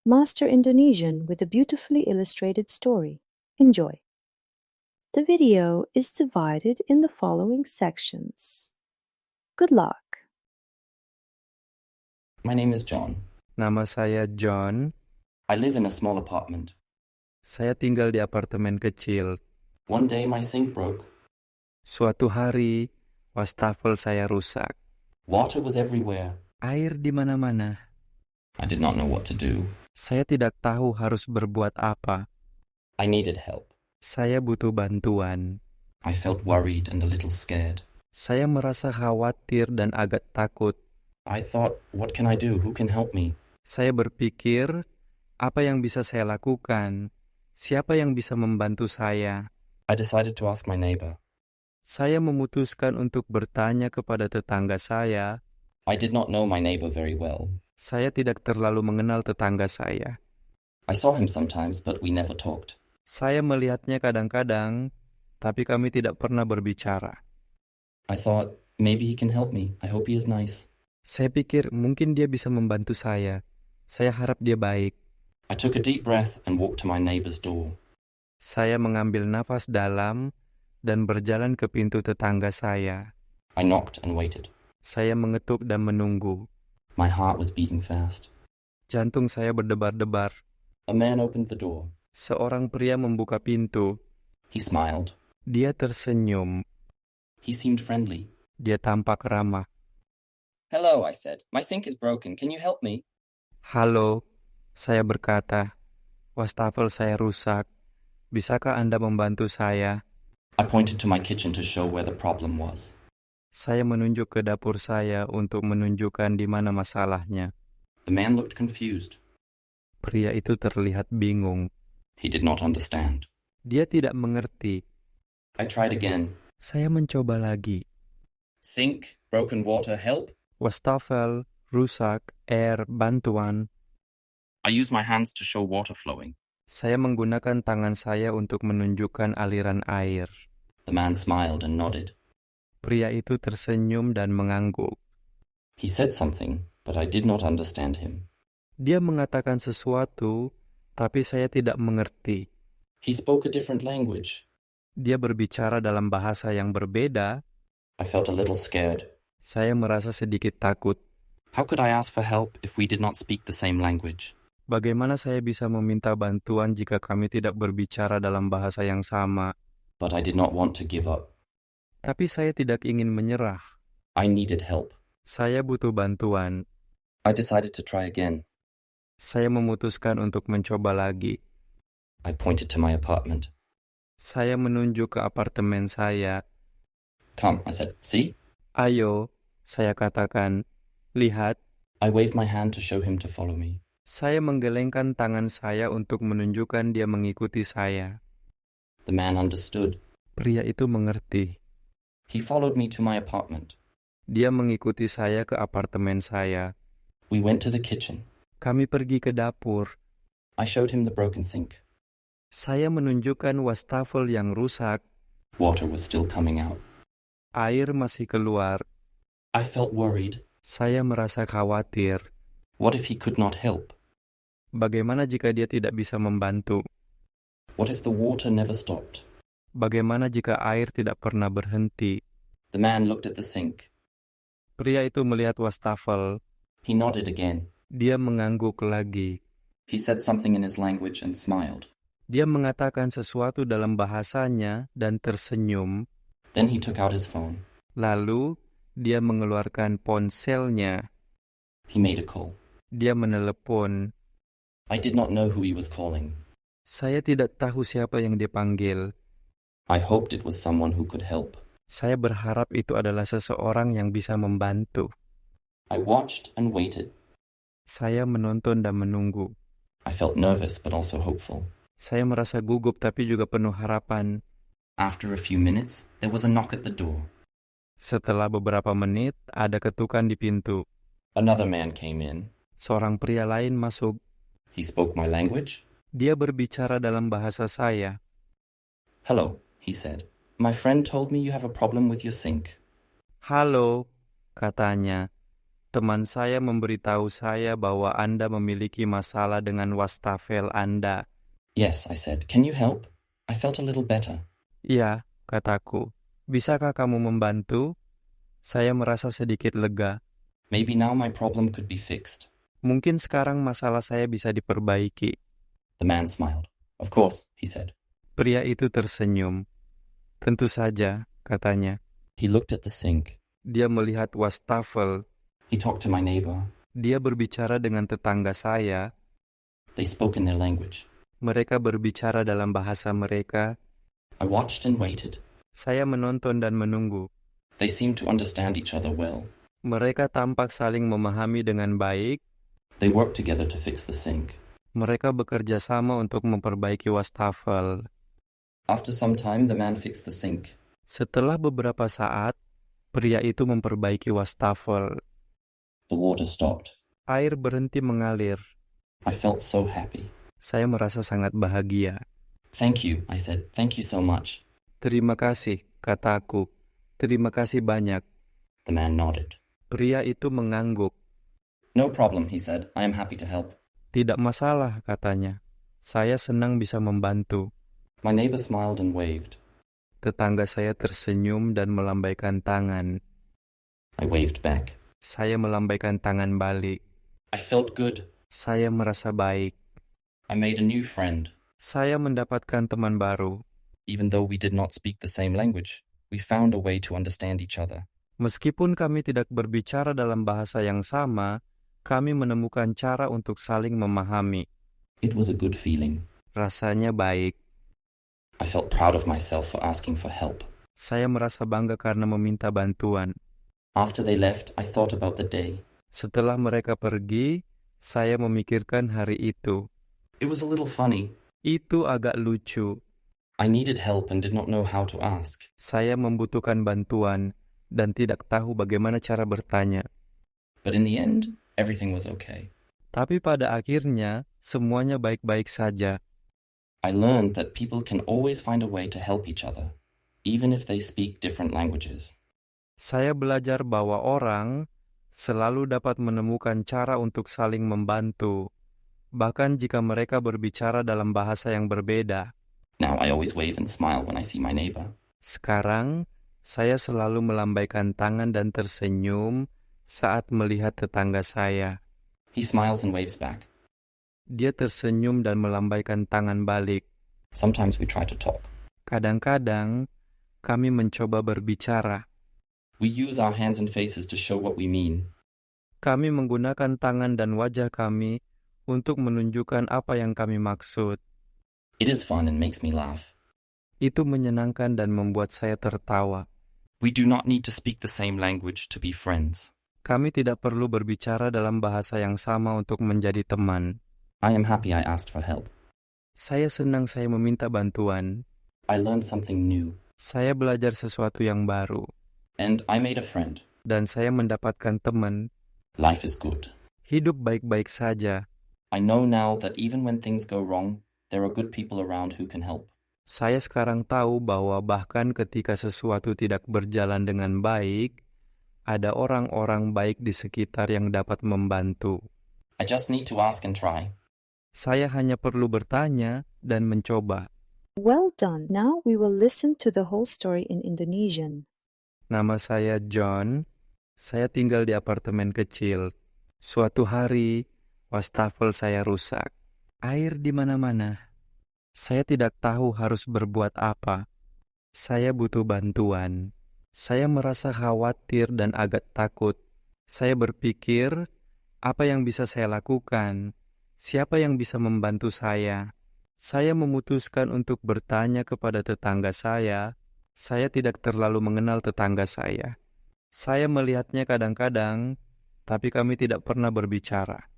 Master Indonesian with a beautifully illustrated story. Enjoy. The video is divided in the following sections. Good luck. My name is John. Nama saya John. I live in a small apartment. Saya tinggal di apartemen kecil. One day my sink broke. Suatu hari, wastafel saya rusak. Water was everywhere. Air di mana-mana. I did not know what to do. Saya tidak tahu harus berbuat apa. I needed help. Saya butuh bantuan. I felt worried and a little scared. Saya merasa khawatir dan agak takut. I thought, what can I do? Who can help me? Saya berpikir, apa yang bisa saya lakukan? Siapa yang bisa membantu saya? I decided to ask my neighbor. Saya memutuskan untuk bertanya kepada tetangga saya. I did not know my neighbor very well. Saya tidak terlalu mengenal tetangga saya. I saw him sometimes, but we never talked. Saya melihatnya kadang-kadang, tapi kami tidak pernah berbicara. I thought, maybe he can help me. I hope he is nice. Saya pikir mungkin dia bisa membantu saya. Saya harap dia baik. I took a deep breath and walked to my neighbor's door. Saya mengambil nafas dalam dan berjalan ke pintu tetangga saya. I knocked and waited. Saya mengetuk dan menunggu. My heart was beating fast. Jantung saya berdebar-debar. A man opened the door. Seorang pria membuka pintu. He smiled. Dia tersenyum. He seemed friendly. Dia tampak ramah. Hello, I said. My sink is broken. Can you help me? Halo, saya berkata. Wastafel saya rusak. Bisakah Anda membantu saya? I pointed to my kitchen to show where the problem was. Saya menunjuk ke dapur saya untuk menunjukkan di mana masalahnya. The man looked confused. Pria itu terlihat bingung. He did not understand. Dia tidak mengerti. I tried again. Saya mencoba lagi. Sink, broken water, help? Wastafel, rusak, air, bantuan. I used my hands to show water flowing. Saya menggunakan tangan saya untuk menunjukkan aliran air. The man smiled and nodded. Pria itu tersenyum dan mengangguk. He said something, but I did not understand him. Dia mengatakan sesuatu, tapi saya tidak mengerti. He spoke a different language. Dia berbicara dalam bahasa yang berbeda. I felt a little scared. Saya merasa sedikit takut. How could I ask for help if we did not speak the same language? Bagaimana saya bisa meminta bantuan jika kami tidak berbicara dalam bahasa yang sama? But I did not want to give up. Tapi saya tidak ingin menyerah. I needed help. Saya butuh bantuan. I decided to try again. Saya memutuskan untuk mencoba lagi. I pointed to my apartment. Saya menunjuk ke apartemen saya. Come, I said. See? Ayo, saya katakan. Lihat. I waved my hand to show him to follow me. Saya menggelengkan tangan saya untuk menunjukkan dia mengikuti saya. The man understood. Pria itu mengerti. He followed me to my apartment. Dia mengikuti saya ke apartemen saya. We went to the kitchen. Kami pergi ke dapur. I showed him the broken sink. Saya menunjukkan wastafel yang rusak. Water was still coming out. Air masih keluar. I felt worried. Saya merasa khawatir. What if he could not help? Bagaimana jika dia tidak bisa membantu? What if the water never stopped? Bagaimana jika air tidak pernah berhenti? The man looked at the sink. Pria itu melihat wastafel. He nodded again. Dia mengangguk lagi. He said something in his language and smiled. Dia mengatakan sesuatu dalam bahasanya dan tersenyum. Then he took out his phone. Lalu, dia mengeluarkan ponselnya. He made a call. Dia menelepon. I did not know who he was calling. Saya tidak tahu siapa yang dipanggil. I hoped it was someone who could help. Saya berharap itu adalah seseorang yang bisa membantu. I watched and waited. Saya menonton dan menunggu. I felt nervous but also hopeful. Saya merasa gugup tapi juga penuh harapan. After a few minutes, there was a knock at the door. Setelah beberapa menit, ada ketukan di pintu. Another man came in. Seorang pria lain masuk. He spoke my language. Dia berbicara dalam bahasa saya. Hello, he said. My friend told me you have a problem with your sink. Halo, katanya. Teman saya memberitahu saya bahwa Anda memiliki masalah dengan wastafel Anda. Yes, I said. Can you help? I felt a little better. Iya, kataku. Bisakah kamu membantu? Saya merasa sedikit lega. Maybe now my problem could be fixed. Mungkin sekarang masalah saya bisa diperbaiki. The man smiled. Of course, he said. Pria itu tersenyum. Tentu saja, katanya. He looked at the sink. Dia melihat wastafel. He talked to my neighbor. Dia berbicara dengan tetangga saya. They spoke in their language. Mereka berbicara dalam bahasa mereka. I watched and waited. Saya menonton dan menunggu. They seemed to understand each other well. Mereka tampak saling memahami dengan baik. They worked together to fix the sink. Mereka bekerja sama untuk memperbaiki wastafel. After some time, the man fixed the sink. Setelah beberapa saat, pria itu memperbaiki wastafel. The water stopped. Air berhenti mengalir. I felt so happy. Saya merasa sangat bahagia. Thank you, I said. Thank you so much. Terima kasih, kataku. Terima kasih banyak. The man nodded. Pria itu mengangguk. No problem, he said. I am happy to help. Tidak masalah, katanya. Saya senang bisa membantu. My neighbor smiled and waved. Tetangga saya tersenyum dan melambaikan tangan. I waved back. Saya melambaikan tangan balik. I felt good. Saya merasa baik. I made a new friend. Saya mendapatkan teman baru. Even though we did not speak the same language, we found a way to understand each other. Meskipun kami tidak berbicara dalam bahasa yang sama, kami menemukan cara untuk saling memahami. It was a good feeling. Rasanya baik. I felt proud of myself for asking for help. Saya merasa bangga karena meminta bantuan. After they left, I thought about the day. Setelah mereka pergi, saya memikirkan hari itu. It was a little funny. Itu agak lucu. I needed help and did not know how to ask. Saya membutuhkan bantuan dan tidak tahu bagaimana cara bertanya. But in the end, everything was okay. Tapi pada akhirnya, semuanya baik-baik saja. I learned that people can always find a way to help each other, even if they speak different languages. Saya belajar bahwa orang selalu dapat menemukan cara untuk saling membantu, bahkan jika mereka berbicara dalam bahasa yang berbeda. Now I always wave and smile when I see my neighbor. Sekarang, saya selalu melambaikan tangan dan tersenyum saat melihat tetangga saya. He smiles and waves back. Dia tersenyum dan melambaikan tangan balik. Sometimes we try to talk. Kadang-kadang, kami mencoba berbicara. We use our hands and faces to show what we mean. Kami menggunakan tangan dan wajah kami untuk menunjukkan apa yang kami maksud. It is fun and makes me laugh. Itu menyenangkan dan membuat saya tertawa. We do not need to speak the same language to be friends. Kami tidak perlu berbicara dalam bahasa yang sama untuk menjadi teman. I am happy I asked for help. Saya senang saya meminta bantuan. I learned something new. Saya belajar sesuatu yang baru. And I made a friend. Dan saya mendapatkan teman. Life is good. Hidup baik-baik saja. I know now that even when things go wrong, there are good people around who can help. Saya sekarang tahu bahwa bahkan ketika sesuatu tidak berjalan dengan baik, ada orang-orang baik di sekitar yang dapat membantu. I just need to ask and try. Saya hanya perlu bertanya dan mencoba. Well done. Now we will listen to the whole story in Indonesian. Nama saya John. Saya tinggal di apartemen kecil. Suatu hari, wastafel saya rusak. Air di mana-mana. Saya tidak tahu harus berbuat apa. Saya butuh bantuan. Saya merasa khawatir dan agak takut. Saya berpikir, apa yang bisa saya lakukan? Siapa yang bisa membantu saya? Saya memutuskan untuk bertanya kepada tetangga saya. Saya tidak terlalu mengenal tetangga saya. Saya melihatnya kadang-kadang, tapi kami tidak pernah berbicara.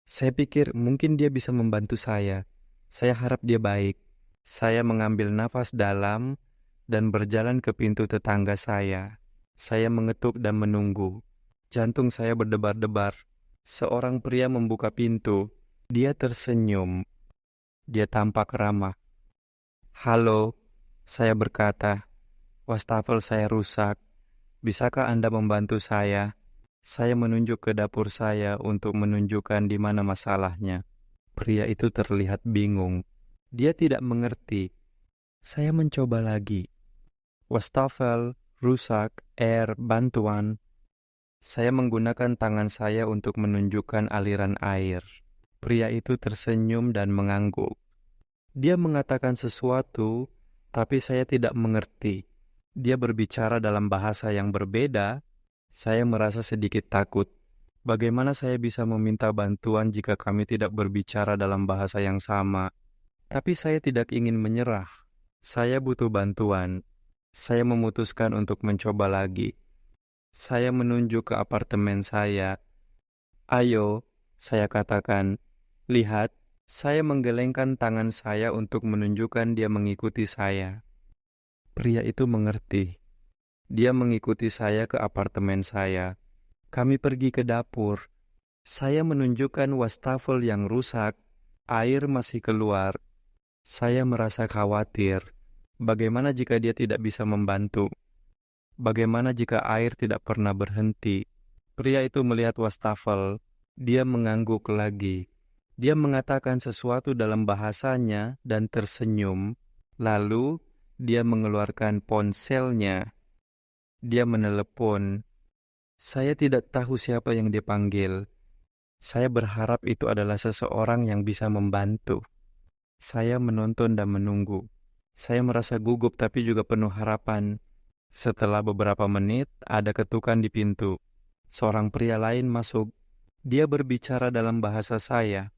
Saya pikir mungkin dia bisa membantu saya. Saya harap dia baik. Saya mengambil nafas dalam dan berjalan ke pintu tetangga saya. Saya mengetuk dan menunggu. Jantung saya berdebar-debar. Seorang pria membuka pintu. Dia tersenyum. Dia tampak ramah. Halo, saya berkata. Wastafel saya rusak. Bisakah Anda membantu saya? Saya menunjuk ke dapur saya untuk menunjukkan di mana masalahnya. Pria itu terlihat bingung. Dia tidak mengerti. Saya mencoba lagi. Wastafel, rusak, bantuan. Saya menggunakan tangan saya untuk menunjukkan aliran air. Pria itu tersenyum dan mengangguk. Dia mengatakan sesuatu, tapi saya tidak mengerti. Dia berbicara dalam bahasa yang berbeda. Saya merasa sedikit takut. Bagaimana saya bisa meminta bantuan jika kami tidak berbicara dalam bahasa yang sama? Tapi saya tidak ingin menyerah. Saya butuh bantuan. Saya memutuskan untuk mencoba lagi. Saya menunjuk ke apartemen saya. Ayo, saya katakan. Lihat, saya menggelengkan tangan saya untuk menunjukkan dia mengikuti saya. Pria itu mengerti. Dia mengikuti saya ke apartemen saya. Kami pergi ke dapur. Saya menunjukkan wastafel yang rusak. Air masih keluar. Saya merasa khawatir. Bagaimana jika dia tidak bisa membantu? Bagaimana jika air tidak pernah berhenti? Pria itu melihat wastafel. Dia mengangguk lagi. Dia mengatakan sesuatu dalam bahasanya dan tersenyum. Lalu, dia mengeluarkan ponselnya. Dia menelepon. Saya tidak tahu siapa yang dipanggil. Saya berharap itu adalah seseorang yang bisa membantu. Saya menonton dan menunggu. Saya merasa gugup tapi juga penuh harapan. Setelah beberapa menit, ada ketukan di pintu. Seorang pria lain masuk. Dia berbicara dalam bahasa saya.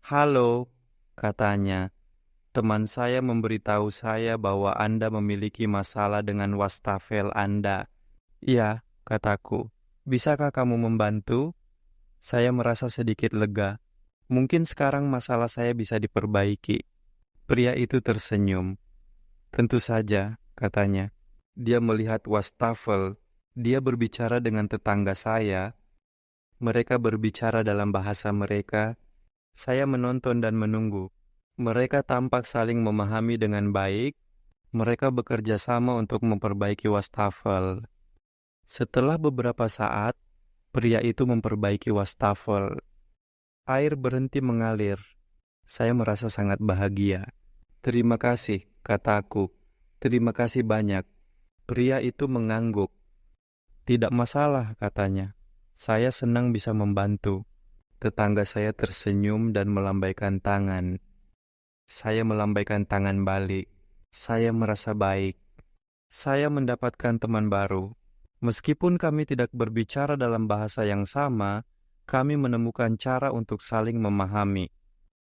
"Halo," katanya. "Teman saya memberitahu saya bahwa Anda memiliki masalah dengan wastafel Anda." "Ya," kataku. "Bisakah kamu membantu?" Saya merasa sedikit lega. Mungkin sekarang masalah saya bisa diperbaiki. Pria itu tersenyum. "Tentu saja," katanya. Dia melihat wastafel. Dia berbicara dengan tetangga saya. Mereka berbicara dalam bahasa mereka. Saya menonton dan menunggu. Mereka tampak saling memahami dengan baik. Mereka bekerja sama untuk memperbaiki wastafel. Setelah beberapa saat, pria itu memperbaiki wastafel. Air berhenti mengalir. Saya merasa sangat bahagia. "Terima kasih," kataku. "Terima kasih banyak." Pria itu mengangguk. "Tidak masalah," katanya. "Saya senang bisa membantu." Tetangga saya tersenyum dan melambaikan tangan. Saya melambaikan tangan balik. Saya merasa baik. Saya mendapatkan teman baru. Meskipun kami tidak berbicara dalam bahasa yang sama, kami menemukan cara untuk saling memahami.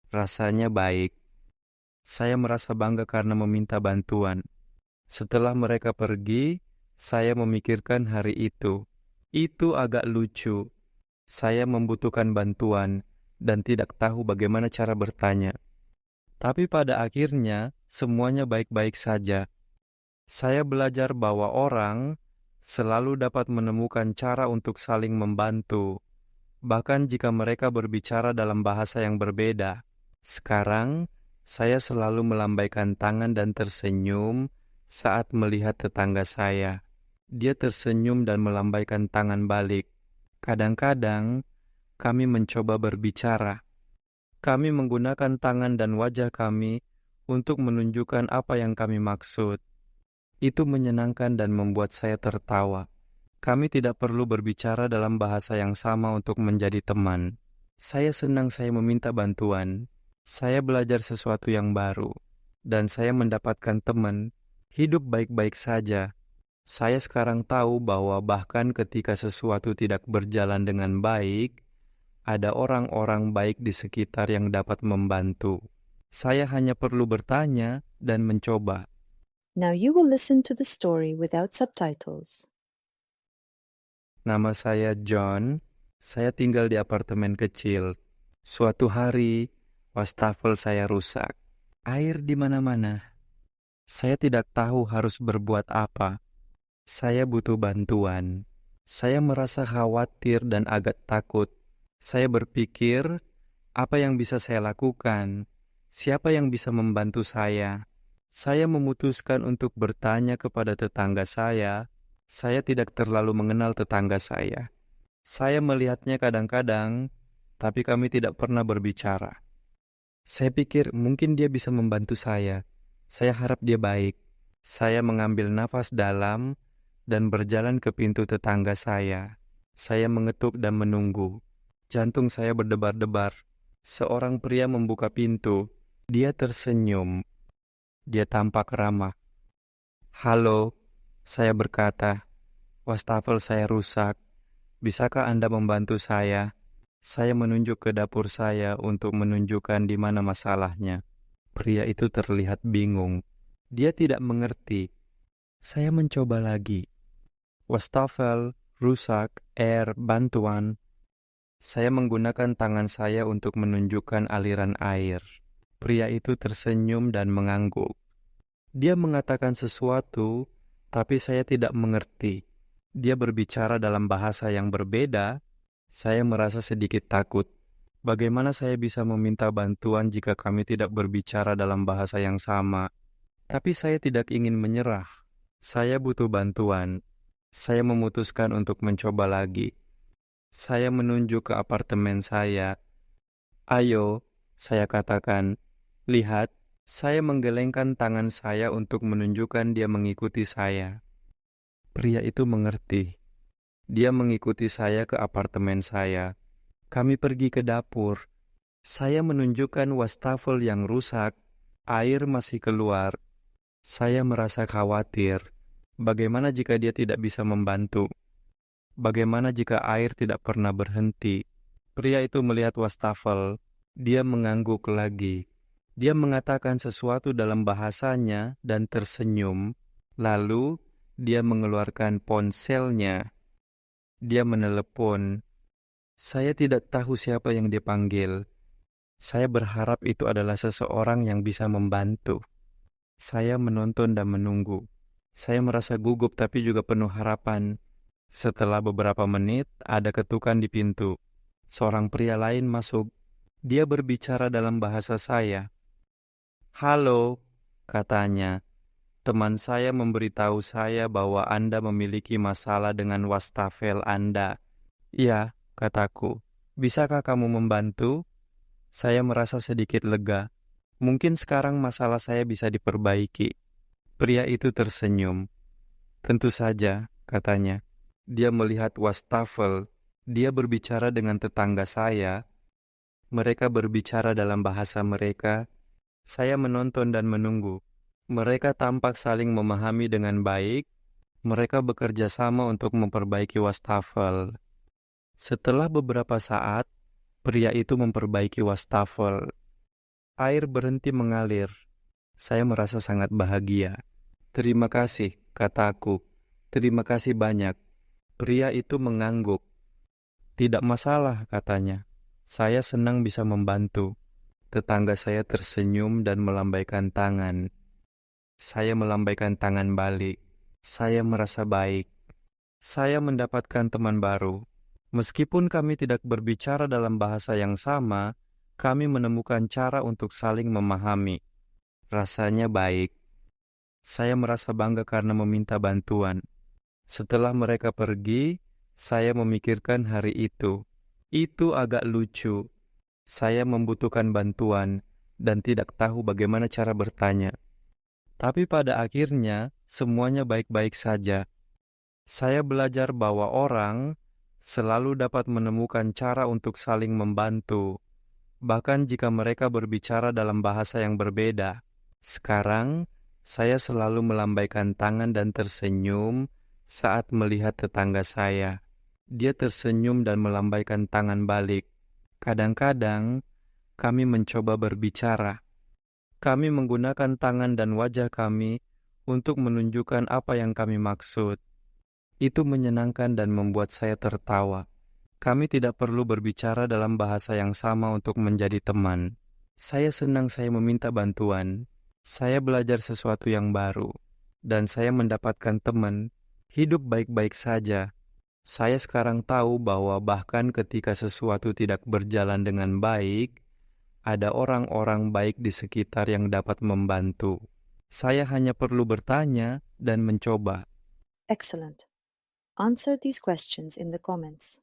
Rasanya baik. Saya merasa bangga karena meminta bantuan. Setelah mereka pergi, saya memikirkan hari itu. Itu agak lucu. Saya membutuhkan bantuan dan tidak tahu bagaimana cara bertanya. Tapi pada akhirnya, semuanya baik-baik saja. Saya belajar bahwa orang selalu dapat menemukan cara untuk saling membantu, bahkan jika mereka berbicara dalam bahasa yang berbeda. Sekarang, saya selalu melambaikan tangan dan tersenyum saat melihat tetangga saya. Dia tersenyum dan melambaikan tangan balik. Kadang-kadang, kami mencoba berbicara. Kami menggunakan tangan dan wajah kami untuk menunjukkan apa yang kami maksud. Itu menyenangkan dan membuat saya tertawa. Kami tidak perlu berbicara dalam bahasa yang sama untuk menjadi teman. Saya senang saya meminta bantuan. Saya belajar sesuatu yang baru. Dan saya mendapatkan teman. Hidup baik-baik saja. Saya sekarang tahu bahwa bahkan ketika sesuatu tidak berjalan dengan baik, ada orang-orang baik di sekitar yang dapat membantu. Saya hanya perlu bertanya dan mencoba. Now you will listen to the story without subtitles. Nama saya John. Saya tinggal di apartemen kecil. Suatu hari, wastafel saya rusak. Air di mana-mana. Saya tidak tahu harus berbuat apa. Saya butuh bantuan. Saya merasa khawatir dan agak takut. Saya berpikir, apa yang bisa saya lakukan? Siapa yang bisa membantu saya? Saya memutuskan untuk bertanya kepada tetangga saya. Saya tidak terlalu mengenal tetangga saya. Saya melihatnya kadang-kadang, tapi kami tidak pernah berbicara. Saya pikir mungkin dia bisa membantu saya. Saya harap dia baik. Saya mengambil nafas dalam dan berjalan ke pintu tetangga saya. Saya mengetuk dan menunggu. Jantung saya berdebar-debar. Seorang pria membuka pintu. Dia tersenyum. Dia tampak ramah. "Halo," saya berkata. "Wastafel saya rusak. Bisakah Anda membantu saya?" Saya menunjuk ke dapur saya untuk menunjukkan di mana masalahnya. Pria itu terlihat bingung. Dia tidak mengerti. Saya mencoba lagi. "Wastafel, rusak, bantuan." Saya menggunakan tangan saya untuk menunjukkan aliran air. Pria itu tersenyum dan mengangguk. Dia mengatakan sesuatu, tapi saya tidak mengerti. Dia berbicara dalam bahasa yang berbeda. Saya merasa sedikit takut. Bagaimana saya bisa meminta bantuan jika kami tidak berbicara dalam bahasa yang sama? Tapi saya tidak ingin menyerah. Saya butuh bantuan. Saya memutuskan untuk mencoba lagi. Saya menunjuk ke apartemen saya. "Ayo," saya katakan. "Lihat." Saya menggelengkan tangan saya untuk menunjukkan dia mengikuti saya. Pria itu mengerti. Dia mengikuti saya ke apartemen saya. Kami pergi ke dapur. Saya menunjukkan wastafel yang rusak. Air masih keluar. Saya merasa khawatir. Bagaimana jika dia tidak bisa membantu? Bagaimana jika air tidak pernah berhenti? Pria itu melihat wastafel. Dia mengangguk lagi. Dia mengatakan sesuatu dalam bahasanya dan tersenyum. Lalu, dia mengeluarkan ponselnya. Dia menelepon. Saya tidak tahu siapa yang dipanggil. Saya berharap itu adalah seseorang yang bisa membantu. Saya menonton dan menunggu. Saya merasa gugup tapi juga penuh harapan. Setelah beberapa menit, ada ketukan di pintu. Seorang pria lain masuk. Dia berbicara dalam bahasa saya. "Halo," katanya. "Teman saya memberitahu saya bahwa Anda memiliki masalah dengan wastafel Anda." "Ya," kataku. "Bisakah kamu membantu?" Saya merasa sedikit lega. Mungkin sekarang masalah saya bisa diperbaiki. Pria itu tersenyum. "Tentu saja," katanya. Dia melihat wastafel. Dia berbicara dengan tetangga saya. Mereka berbicara dalam bahasa mereka. Saya menonton dan menunggu. Mereka tampak saling memahami dengan baik. Mereka bekerja sama untuk memperbaiki wastafel. Setelah beberapa saat, pria itu memperbaiki wastafel. Air berhenti mengalir. Saya merasa sangat bahagia. "Terima kasih," kataku. "Terima kasih banyak." Pria itu mengangguk. "Tidak masalah," katanya. "Saya senang bisa membantu." Tetangga saya tersenyum dan melambaikan tangan. Saya melambaikan tangan balik. Saya merasa baik. Saya mendapatkan teman baru. Meskipun kami tidak berbicara dalam bahasa yang sama, kami menemukan cara untuk saling memahami. Rasanya baik. Saya merasa bangga karena meminta bantuan. Setelah mereka pergi, saya memikirkan hari itu. Itu agak lucu. Saya membutuhkan bantuan dan tidak tahu bagaimana cara bertanya. Tapi pada akhirnya, semuanya baik-baik saja. Saya belajar bahwa orang selalu dapat menemukan cara untuk saling membantu, bahkan jika mereka berbicara dalam bahasa yang berbeda. Sekarang, saya selalu melambaikan tangan dan tersenyum saat melihat tetangga saya. Dia tersenyum dan melambaikan tangan balik. Kadang-kadang, kami mencoba berbicara. Kami menggunakan tangan dan wajah kami untuk menunjukkan apa yang kami maksud. Itu menyenangkan dan membuat saya tertawa. Kami tidak perlu berbicara dalam bahasa yang sama untuk menjadi teman. Saya senang saya meminta bantuan. Saya belajar sesuatu yang baru. Dan saya mendapatkan teman. Hidup baik-baik saja. Saya sekarang tahu bahwa bahkan ketika sesuatu tidak berjalan dengan baik, ada orang-orang baik di sekitar yang dapat membantu. Saya hanya perlu bertanya dan mencoba. Excellent. Answer these questions in the comments.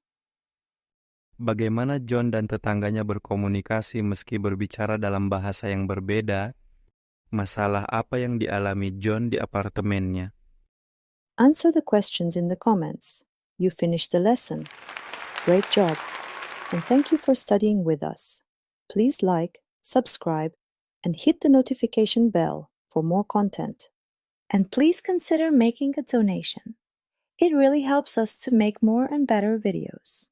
Bagaimana John dan tetangganya berkomunikasi meski berbicara dalam bahasa yang berbeda? Masalah apa yang dialami John di apartemennya? Answer the questions in the comments. You finished the lesson. Great job. And thank you for studying with us. Please like, subscribe, and hit the notification bell for more content. And please consider making a donation. It really helps us to make more and better videos.